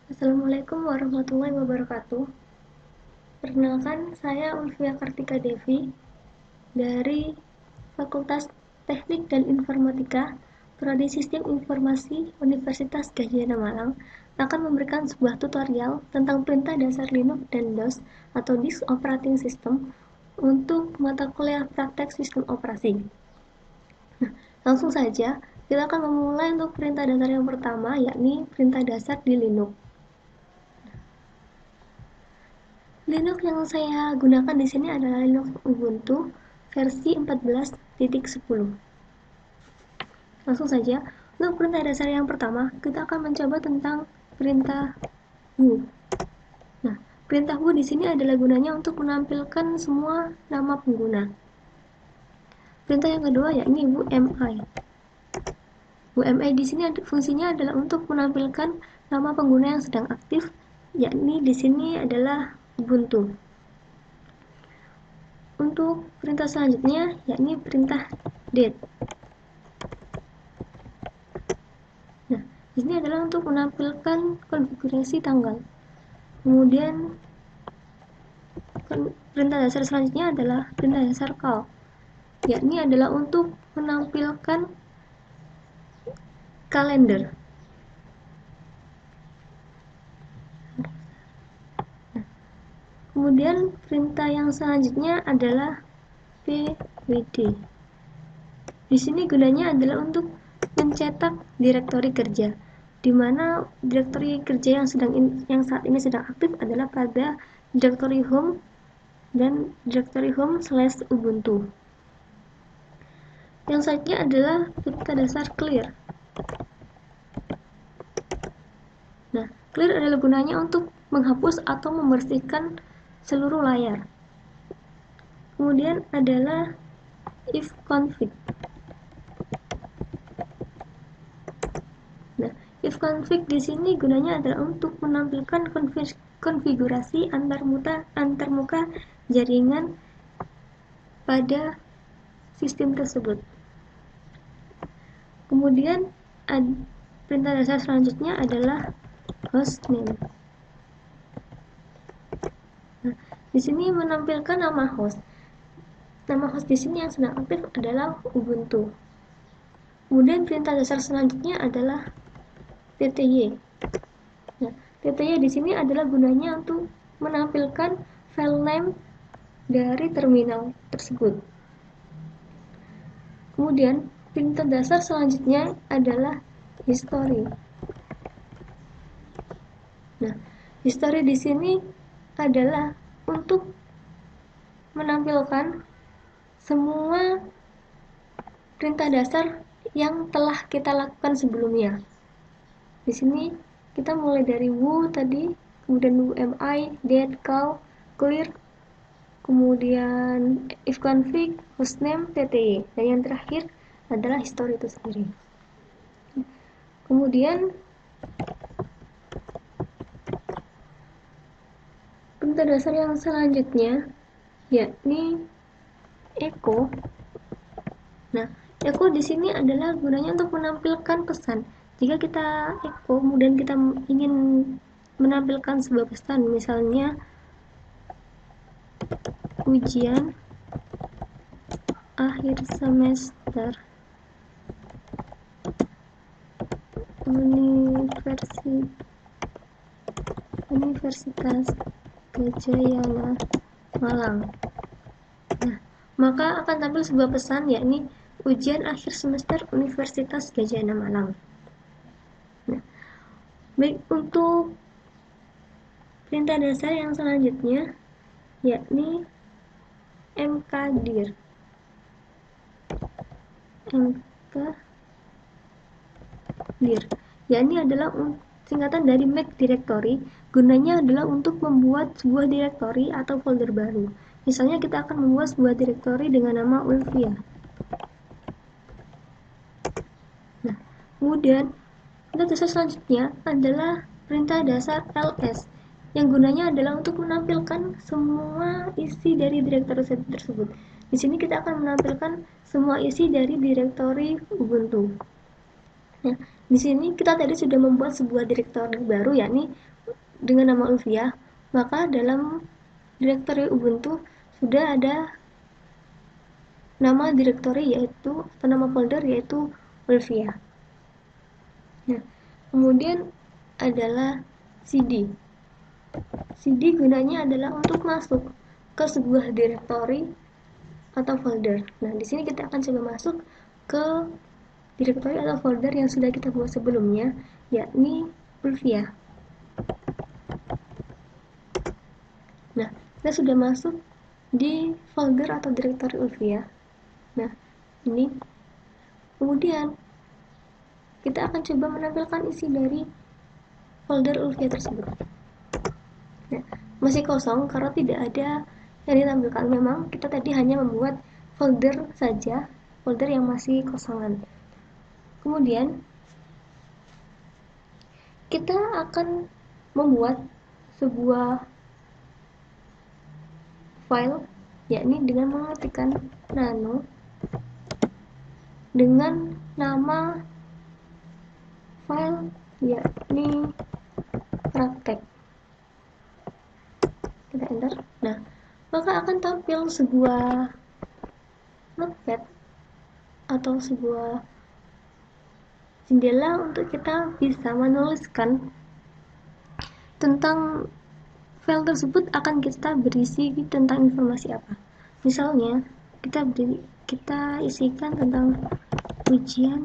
Assalamualaikum warahmatullahi wabarakatuh. Perkenalkan, saya Ulfia Kartika Devi dari Fakultas Teknik dan Informatika, Prodi Sistem Informasi Universitas Gadjah Mada Malang akan memberikan sebuah tutorial tentang perintah dasar Linux dan DOS atau Disk Operating System untuk mata kuliah praktek sistem operasi. Langsung saja, kita akan memulai untuk perintah dasar yang pertama, yakni perintah dasar di Linux. Linux yang saya gunakan di sini adalah Linux Ubuntu versi 14.10. Langsung saja, untuk perintah dasar yang pertama, kita akan mencoba tentang perintah who. Nah, perintah who di sini adalah gunanya untuk menampilkan semua nama pengguna. Perintah yang kedua yakni wmi. Wmi di sini fungsinya adalah untuk menampilkan nama pengguna yang sedang aktif, yakni di sini adalah Ubuntu. Untuk perintah selanjutnya yakni perintah date. Nah, ini adalah untuk menampilkan konfigurasi tanggal. Kemudian perintah dasar selanjutnya adalah perintah dasar call, yakni adalah untuk menampilkan kalender. Kemudian perintah yang selanjutnya adalah pwd. Di sini gunanya adalah untuk mencetak direktori kerja, di mana direktori kerja yang saat ini sedang aktif adalah pada direktori home dan direktori home/ubuntu. Yang selanjutnya adalah perintah dasar clear. Nah, clear adalah gunanya untuk menghapus atau membersihkan seluruh layar. Kemudian adalah ifconfig. Nah, ifconfig di sini gunanya adalah untuk menampilkan konfigurasi antarmuka jaringan pada sistem tersebut. Kemudian perintah dasar selanjutnya adalah hostname. Nah, di sini menampilkan nama host. Nama host di sini yang sedang aktif adalah Ubuntu. Kemudian perintah dasar selanjutnya adalah pty. Nah, pty di sini adalah gunanya untuk menampilkan file name dari terminal tersebut. Kemudian perintah dasar selanjutnya adalah history. Nah, history di sini adalah untuk menampilkan semua perintah dasar yang telah kita lakukan sebelumnya. Di sini kita mulai dari who tadi, kemudian wmi, date, call, clear, kemudian ifconfig, hostname, pty, dan yang terakhir adalah history itu sendiri. Kemudian perintah dasar yang selanjutnya yakni echo. Nah, echo di sini adalah gunanya untuk menampilkan pesan. Jika kita echo, kemudian kita ingin menampilkan sebuah pesan, misalnya ujian akhir semester Universitas Gadjah Mada Malang. Nah, maka akan tampil sebuah pesan yakni ujian akhir semester Universitas Gadjah Mada Malang. Nah, baik, untuk perintah dasar yang selanjutnya yakni mkdir. Yakni adalah singkatan dari make directory. Gunanya adalah untuk membuat sebuah directory atau folder baru. Misalnya kita akan membuat sebuah directory dengan nama Ulfia. Nah, kemudian perintah dasar selanjutnya adalah perintah dasar ls, yang gunanya adalah untuk menampilkan semua isi dari direktori tersebut. Di sini kita akan menampilkan semua isi dari direktori Ubuntu. Nah, Di sini kita tadi sudah membuat sebuah direktori baru, yakni dengan nama Ulvia. Maka dalam direktori Ubuntu sudah ada nama direktori yaitu atau nama folder yaitu Ulvia. Nah, kemudian adalah CD. CD gunanya adalah untuk masuk ke sebuah direktori atau folder. Nah, di sini kita akan coba masuk ke direktori atau folder yang sudah kita buat sebelumnya, yakni Ulvia. Nah, kita sudah masuk di folder atau direktori Ulvia. Nah, ini kemudian kita akan coba menampilkan isi dari folder Ulvia tersebut. Nah, masih kosong karena tidak ada yang ditampilkan. Memang kita tadi hanya membuat folder saja, folder yang masih kosongan. Kemudian kita akan membuat sebuah file, yakni dengan mengetikkan nano dengan nama file yakni praktek. Kita enter. Nah, maka akan tampil sebuah notepad atau sebuah jendela untuk kita bisa menuliskan tentang file tersebut akan kita berisi tentang informasi apa. Misalnya kita isikan tentang ujian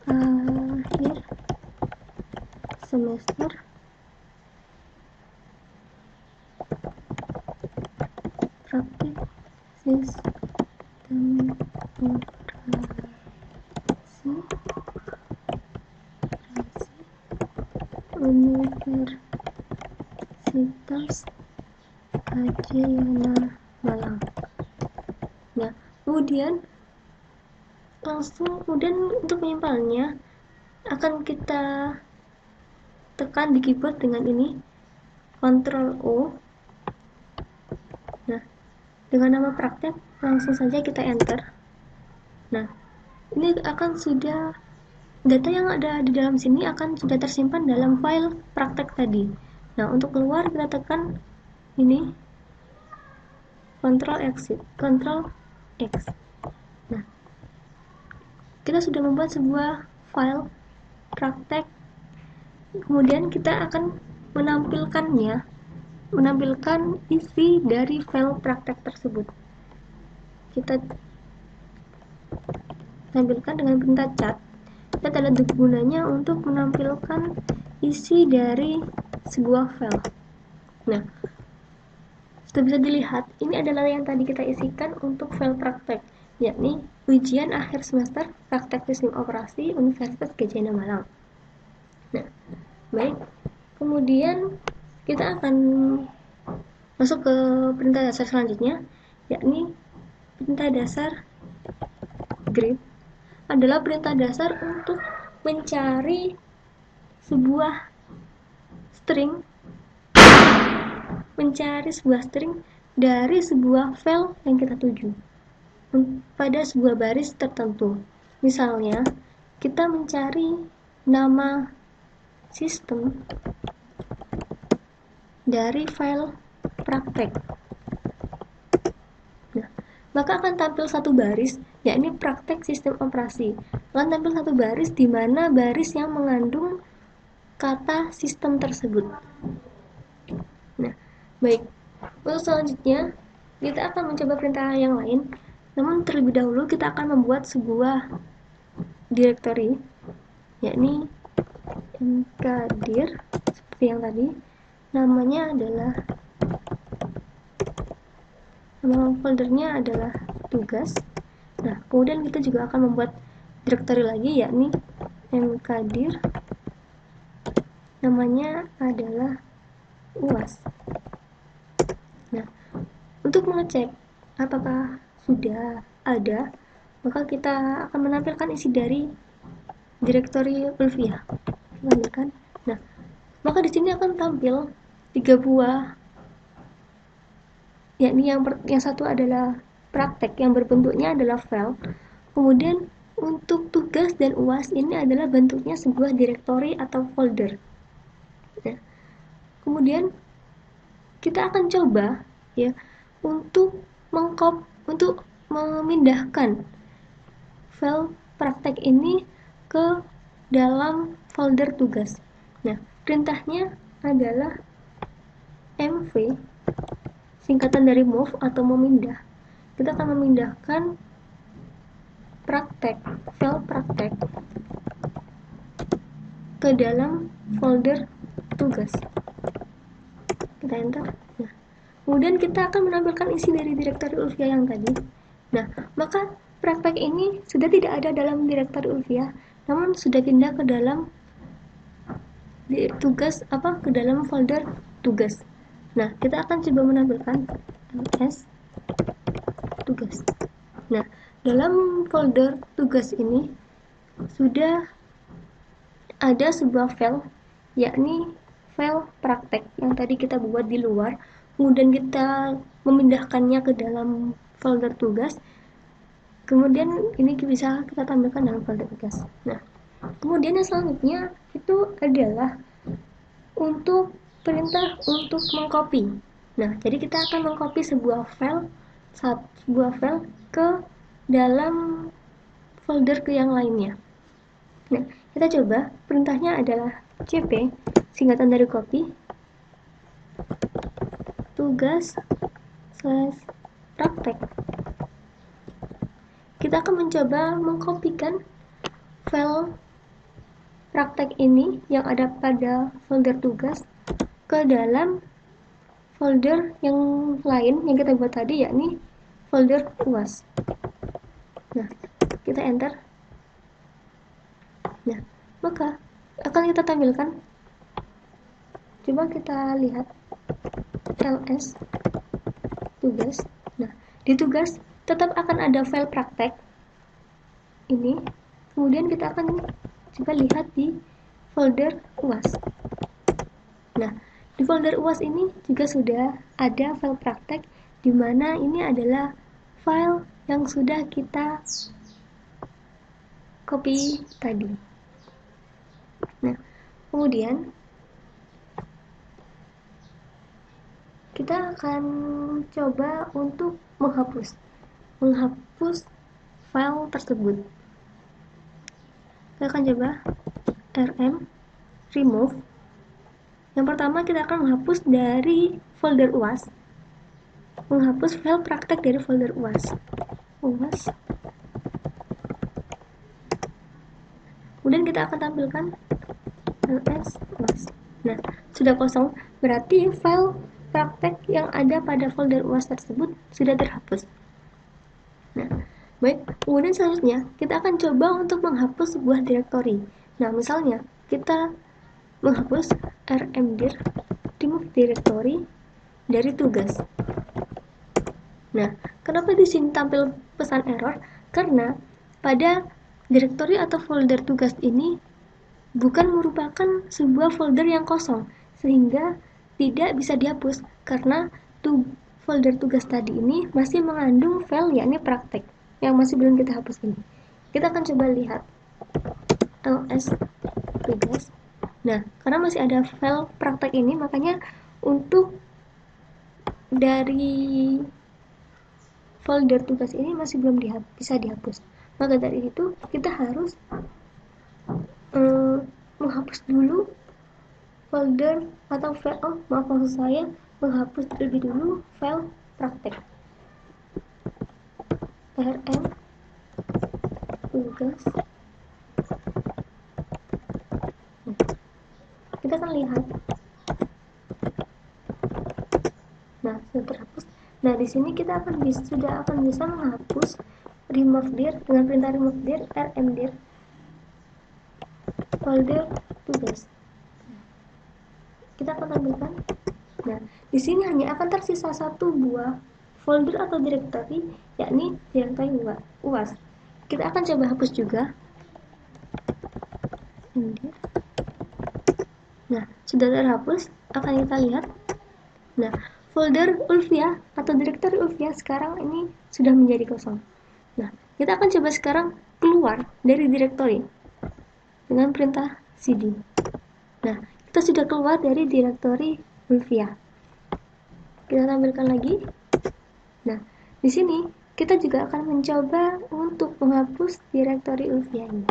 akhir semester praktik sistem operasi Universitas Gadjana Malang. Nah, kemudian untuk menyimpannya akan kita tekan di keyboard dengan ini Ctrl O. Nah, dengan nama praktek langsung saja kita enter. Nah, ini akan sudah data yang ada di dalam sini akan sudah tersimpan dalam file praktek tadi. Nah, untuk keluar kita tekan ini Ctrl X. Nah, kita sudah membuat sebuah file praktek. Kemudian kita akan menampilkan isi dari file praktek tersebut. Kita tampilkan dengan perintah cat. Kita ada gunanya untuk menampilkan isi dari sebuah file. Nah, sudah bisa dilihat, ini adalah yang tadi kita isikan untuk file praktek, yakni ujian akhir semester praktek sistem operasi Universitas Gadjana Malang. Nah, baik. Kemudian kita akan masuk ke perintah dasar selanjutnya, yakni perintah dasar grep adalah perintah dasar untuk mencari sebuah string dari sebuah file yang kita tuju pada sebuah baris tertentu. Misalnya, kita mencari nama sistem dari file praktek. Nah, maka akan tampil satu baris, yakni praktek sistem operasi. Akan tampil satu baris di mana baris yang mengandung kata sistem tersebut. Nah, baik. Untuk selanjutnya, kita akan mencoba perintah yang lain. Namun terlebih dahulu kita akan membuat sebuah directory, yakni mkdir seperti yang tadi. Namanya adalah, nama foldernya adalah tugas. Nah, kemudian kita juga akan membuat directory lagi, yakni mkdir. Namanya adalah UAS. Nah, untuk mengecek apakah sudah ada, maka kita akan menampilkan isi dari direktori Ulvia. Lanjutkan. Nah, maka di sini akan tampil 3 buah, yakni yang satu adalah praktek yang berbentuknya adalah file. Kemudian untuk tugas dan UAS ini adalah bentuknya sebuah directory atau folder. Nah, kemudian kita akan coba ya untuk untuk memindahkan file praktek ini ke dalam folder tugas. Nah, perintahnya adalah mv, singkatan dari move atau memindah. Kita akan memindahkan file praktek ke dalam folder tugas. Kita enter. Nah, kemudian kita akan menampilkan isi dari direktori Ulvia yang tadi. Nah, maka praktek ini sudah tidak ada dalam direktori Ulvia, namun sudah pindah ke dalam ke dalam folder tugas. Nah, kita akan coba menampilkan ls tugas. Nah, dalam folder tugas ini sudah ada sebuah file, yakni file praktek yang tadi kita buat di luar, kemudian kita memindahkannya ke dalam folder tugas. Kemudian ini bisa kita tampilkan dalam folder tugas. Nah, kemudian yang selanjutnya itu adalah untuk perintah untuk mengcopy. Nah, jadi kita akan mengcopy sebuah file ke dalam folder ke yang lainnya. Nah, kita coba. Perintahnya adalah cp, singkatan dari copy, tugas/praktek. Kita akan mencoba mengkopikan file praktek ini yang ada pada folder tugas ke dalam folder yang lain yang kita buat tadi, yakni folder UAS. Nah, kita enter. Nah, maka akan kita tampilkan. Coba kita lihat ls tugas. Nah, di tugas tetap akan ada file praktek ini. Kemudian kita akan coba lihat di folder UAS. Nah, di folder UAS ini juga sudah ada file praktek, di mana ini adalah file yang sudah kita copy tadi. Nah, kemudian kita akan coba untuk menghapus file tersebut. Kita akan coba rm remove. Yang pertama kita akan menghapus dari folder UAS, menghapus file praktek dari folder UAS. Kemudian kita akan tampilkan ls UAS. Nah, sudah kosong, berarti file praktek yang ada pada folder UAS tersebut sudah terhapus. Nah, baik, kemudian selanjutnya kita akan coba untuk menghapus sebuah direktori. Nah, misalnya kita menghapus rmdir remove directory dari tugas. Nah, kenapa di sini tampil pesan error? Karena pada direktori atau folder tugas ini bukan merupakan sebuah folder yang kosong, sehingga tidak bisa dihapus karena folder tugas tadi ini masih mengandung file, yakni praktek yang masih belum kita hapus ini. Kita akan coba lihat ls tugas. Nah, karena masih ada file praktek ini, makanya untuk dari folder tugas ini masih belum bisa dihapus. Maka dari itu kita harus menghapus dulu folder atau file, maksud saya menghapus terlebih dulu file praktek. rm tugas. Kita akan lihat. Nah, sudah terhapus. Nah, di sini kita sudah akan bisa menghapus remove dir dengan perintah remove dir rmdir folder tugas. Kita akan tampilkan. Nah, di sini hanya akan tersisa satu buah folder atau directory, yakni direktori UAS. Kita akan coba hapus juga. Nah, sudah terhapus. Akan kita lihat. Nah, folder Ulvia atau direktori Ulvia sekarang ini sudah menjadi kosong. Nah, kita akan coba sekarang keluar dari direktori dengan perintah cd. Nah, kita sudah keluar dari direktori Ulvia. Kita tampilkan lagi. Nah, di sini kita juga akan mencoba untuk menghapus direktori Ulvia ini.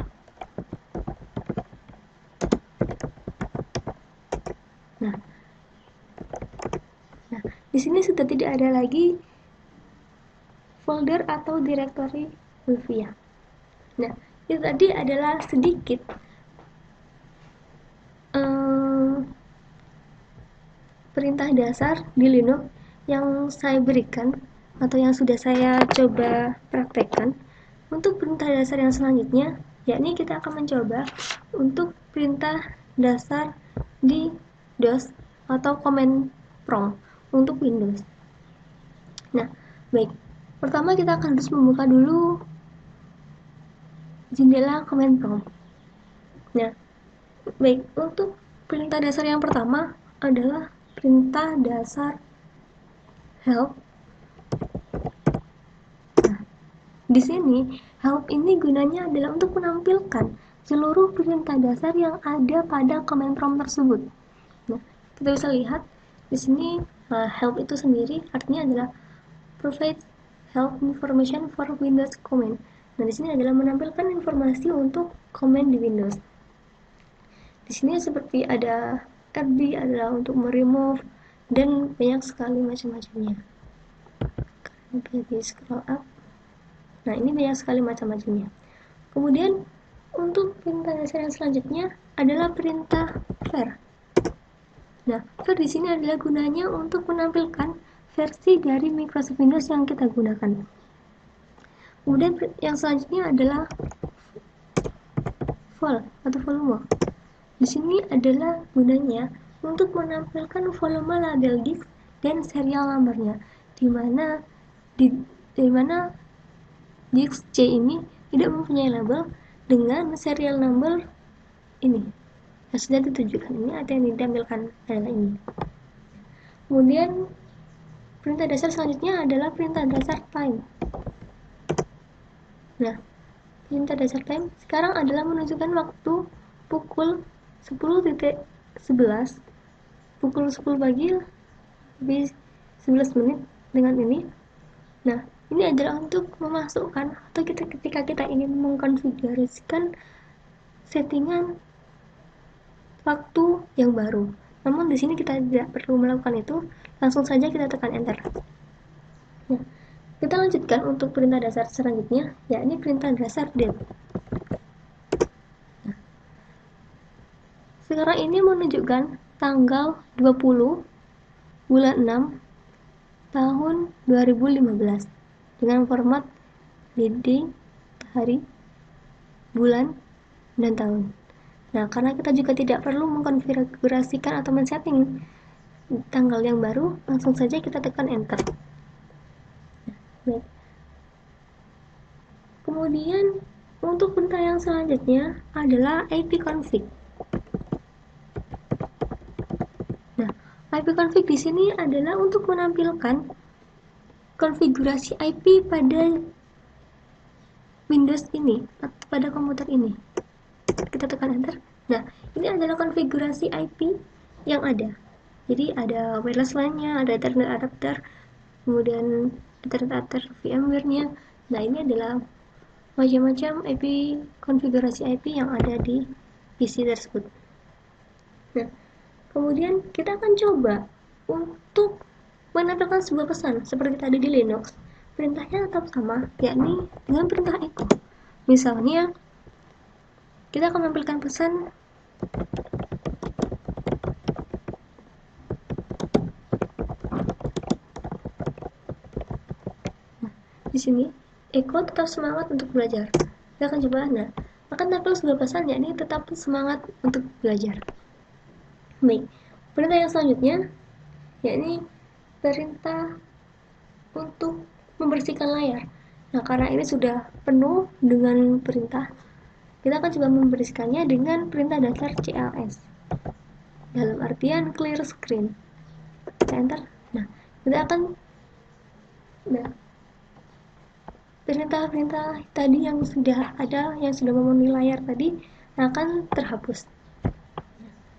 Nah, di sini sudah tidak ada lagi folder atau direktori Ulvia. Nah, itu tadi adalah sedikit perintah dasar di Linux yang saya berikan atau yang sudah saya coba praktekkan. Untuk perintah dasar yang selanjutnya, yakni kita akan mencoba untuk perintah dasar di DOS atau command prompt untuk Windows. Nah, baik. Pertama kita akan harus membuka dulu jendela command prompt. Nah, baik. Untuk perintah dasar yang pertama adalah perintah dasar help. Nah, di sini help ini gunanya adalah untuk menampilkan seluruh perintah dasar yang ada pada command prompt tersebut. Nah, kita bisa lihat di sini help itu sendiri artinya adalah provide help information for Windows command. Nah, di sini adalah menampilkan informasi untuk command di Windows. Di sini seperti ada rd adalah untuk meremove dan banyak sekali macam-macamnya. Kita scroll up. Nah, ini banyak sekali macam-macamnya. Kemudian untuk perintah dasar yang selanjutnya adalah perintah var. Nah, var di sini adalah gunanya untuk menampilkan versi dari Microsoft Windows yang kita gunakan. Kemudian yang selanjutnya adalah vol atau volume. Di sini adalah gunanya untuk menampilkan volume label disk dan serial numbernya, di mana disk C ini tidak mempunyai label dengan serial number ini yang sudah ditujukan. Ini ada yang ditampilkan adalah ini. Kemudian perintah dasar selanjutnya adalah perintah dasar time. Nah, perintah dasar time sekarang adalah menunjukkan waktu pukul 10.11 pukul 10 pagi lebih 11 menit dengan ini. Nah, ini adalah untuk memasukkan atau ketika kita ingin mengkonfigurasikan settingan waktu yang baru. Namun di sini kita tidak perlu melakukan itu, langsung saja kita tekan enter. Nah, kita lanjutkan untuk perintah dasar selanjutnya, yakni perintah dasar date. Nah, sekarang ini menunjukkan tanggal 20 bulan 6 tahun 2015 dengan format day, hari, bulan, dan tahun. Nah, karena kita juga tidak perlu mengkonfigurasikan atau men-setting tanggal yang baru, langsung saja kita tekan enter. Nah, baik. Kemudian untuk perintah yang selanjutnya adalah ipconfig. Nah, ipconfig di sini adalah untuk menampilkan konfigurasi IP pada Windows ini atau pada komputer ini. Kita tekan enter. Nah, ini adalah konfigurasi IP yang ada. Jadi ada wireless LAN-nya, ada Ethernet adapter, kemudian Ethernet adapter VMware-nya. Nah, ini adalah macam-macam IP, konfigurasi IP yang ada di PC tersebut. Nah, kemudian kita akan coba untuk menampilkan sebuah pesan seperti tadi di Linux. Perintahnya tetap sama, yakni dengan perintah echo. Misalnya, kita akan menampilkan pesan di sini, echo tetap semangat untuk belajar. Kita akan coba. Nah, akan tampil sebuah pesan yakni tetap semangat untuk belajar. Baik, perintah yang selanjutnya yakni perintah untuk membersihkan layar. Nah, karena ini sudah penuh dengan perintah, kita akan coba membersihkannya dengan perintah dasar CLS. Dalam artian clear screen. Kita enter. Nah, kita akan perintah-perintah tadi yang sudah ada, yang sudah memenuhi layar tadi akan terhapus.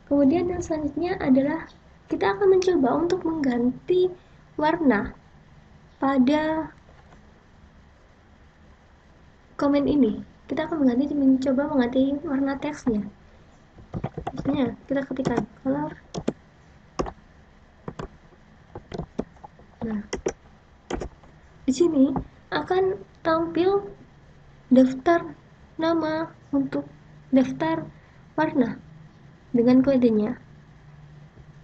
Kemudian yang selanjutnya adalah kita akan mencoba untuk mengganti warna pada komen ini. Kita akan mencoba mengganti warna teksnya. Misalnya kita ketikkan color. Nah, di sini akan tampil daftar nama untuk daftar warna dengan kodenya.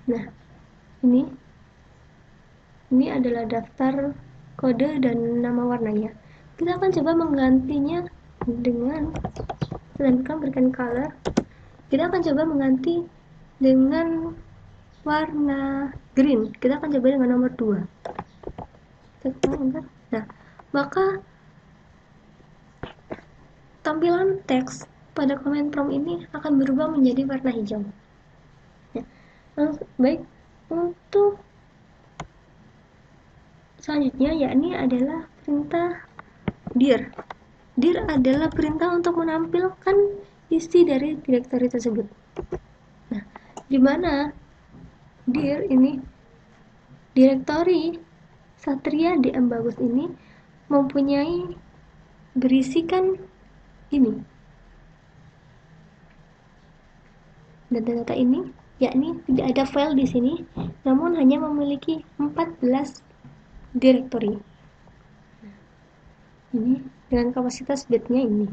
Nah, ini adalah daftar kode dan nama warnanya. Kita akan coba menggantinya dengan berikan color. Kita akan coba mengganti dengan warna green. Kita akan coba dengan nomor 2. Nah, maka tampilan teks pada comment prompt ini akan berubah menjadi warna hijau. Ya. Baik, untuk selanjutnya yakni adalah perintah dir. Dir adalah perintah untuk menampilkan isi dari direktori tersebut. Nah, di mana dir ini direktori Satria DM Bagus ini mempunyai berisikan ini. Data-data ini yakni tidak ada file di sini, namun hanya memiliki 14 direktori. Ini dengan kapasitas bednya ini.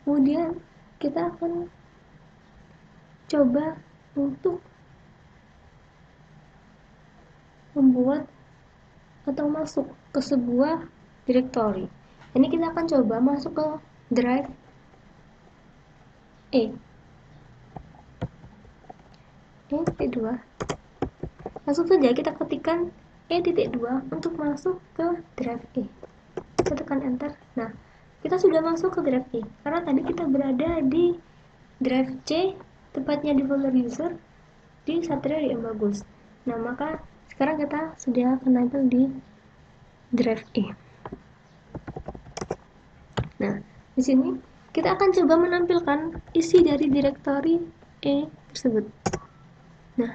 Kemudian kita akan coba untuk membuat atau masuk ke sebuah directory. Ini kita akan coba masuk ke drive E2. Langsung saja kita ketikkan E.2 untuk masuk ke drive E. Kita tekan enter. Nah, kita sudah masuk ke drive E karena tadi kita berada di drive C, tepatnya di folder user di Satria DM Bagus. Nah, maka sekarang kita sudah menampil di drive E. Nah, di sini kita akan coba menampilkan isi dari direktori E tersebut. Nah,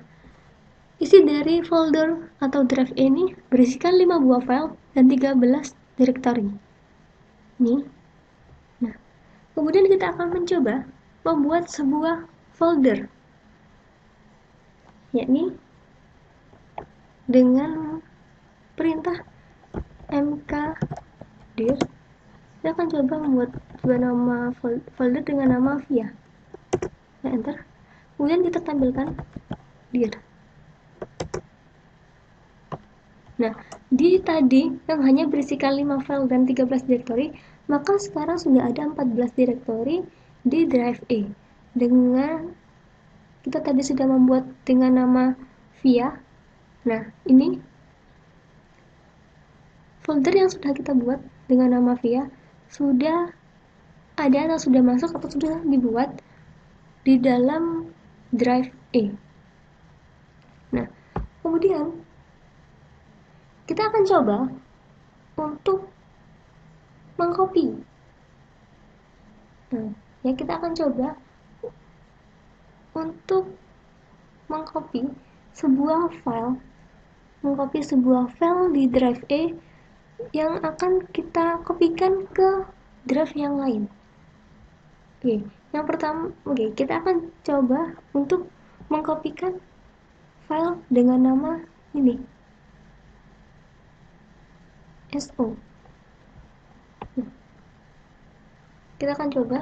isi dari folder atau drive E ini berisikan 5 buah file dan 13 direktori. Ini. Nah, kemudian kita akan mencoba membuat sebuah folder, yakni dengan perintah mkdir. Kita akan coba membuat sebuah nama folder dengan nama via. Nah, enter. Kemudian kita tampilkan dir. Nah, di tadi yang hanya berisikan 5 file dan 13 direktori, maka sekarang sudah ada 14 direktori di drive E. Dengan kita tadi sudah membuat dengan nama via. Nah, ini folder yang sudah kita buat dengan nama via sudah ada atau sudah masuk atau sudah dibuat di dalam drive E. Nah, kemudian kita akan coba untuk mengcopy. Nah, ya kita akan coba untuk mengcopy sebuah file di drive E yang akan kita kopikan ke drive yang lain. Oke, yang pertama, kita akan coba untuk mengkopikan file dengan nama ini, SO. Nah, kita akan coba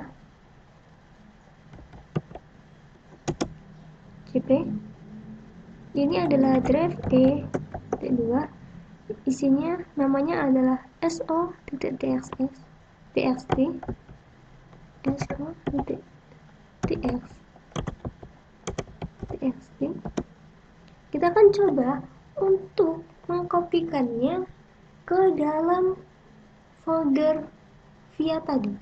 cp. Ini adalah drive E.2. Isinya namanya adalah so.txt so.txt. Kita akan coba untuk mengkopikannya ke dalam folder via tadi.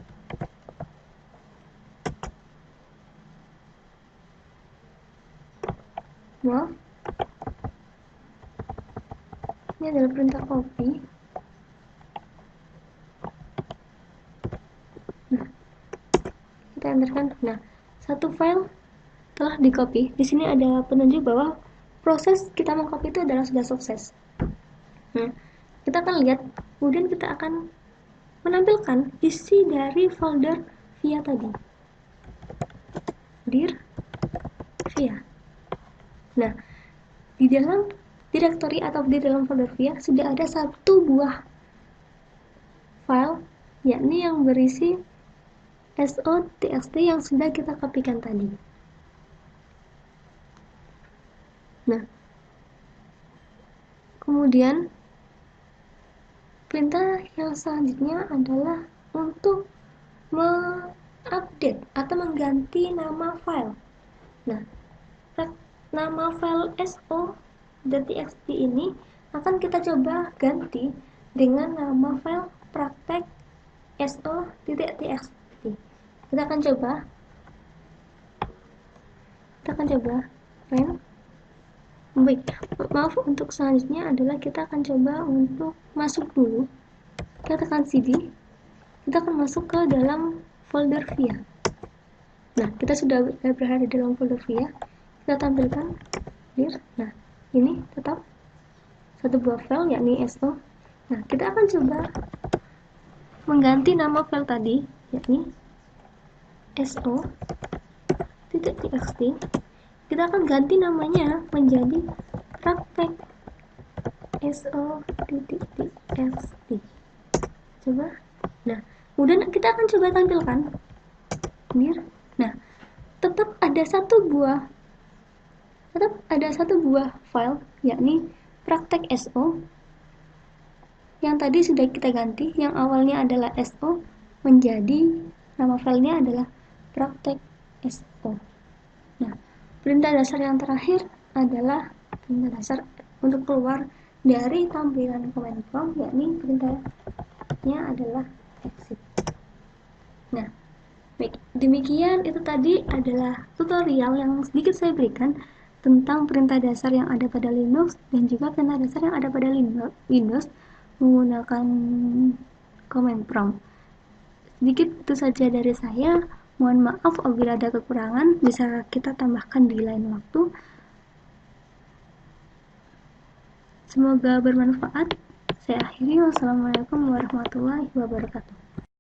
Nah, ini adalah perintah copy. enterkan. Nah, satu file telah di copy. Di sini ada penunjuk bahwa proses kita mengcopy itu adalah sudah sukses. Nah, kita akan lihat, kemudian kita akan menampilkan isi dari folder via tadi. Dir via. Nah, di dalam directory atau di dalam folder via sudah ada satu buah file, yakni yang berisi so.txt yang sudah kita kopikan tadi. Nah, kemudian perintah yang selanjutnya adalah untuk mengupdate atau mengganti nama file. Nah, nama file so.txt ini akan kita coba ganti dengan nama file praktek so.txt. Kita akan coba baik, maaf, untuk selanjutnya adalah kita akan coba untuk masuk dulu. Kita tekan cd, kita akan masuk ke dalam folder via. Nah, kita sudah berada di dalam folder via. Kita tampilkan dir. Nah, ini tetap satu buah file yakni so. Nah, kita akan coba mengganti nama file tadi yakni so.txt. Kita akan ganti namanya menjadi praktek so.txt. Coba. Nah, kemudian kita akan coba tampilkan dir. Nah, tetap ada satu buah file yakni praktek so yang tadi sudah kita ganti, yang awalnya adalah so menjadi nama filenya adalah praktek so. Nah, perintah dasar yang terakhir adalah perintah dasar untuk keluar dari tampilan command prompt, yakni perintahnya adalah exit. Nah, baik, demikian itu tadi adalah tutorial yang sedikit saya berikan tentang perintah dasar yang ada pada Linux dan juga perintah dasar yang ada pada Windows menggunakan command prompt. Sedikit itu saja dari saya. Mohon maaf apabila ada kekurangan, bisa kita tambahkan di lain waktu. Semoga bermanfaat. Saya akhiri. Wassalamualaikum warahmatullahi wabarakatuh.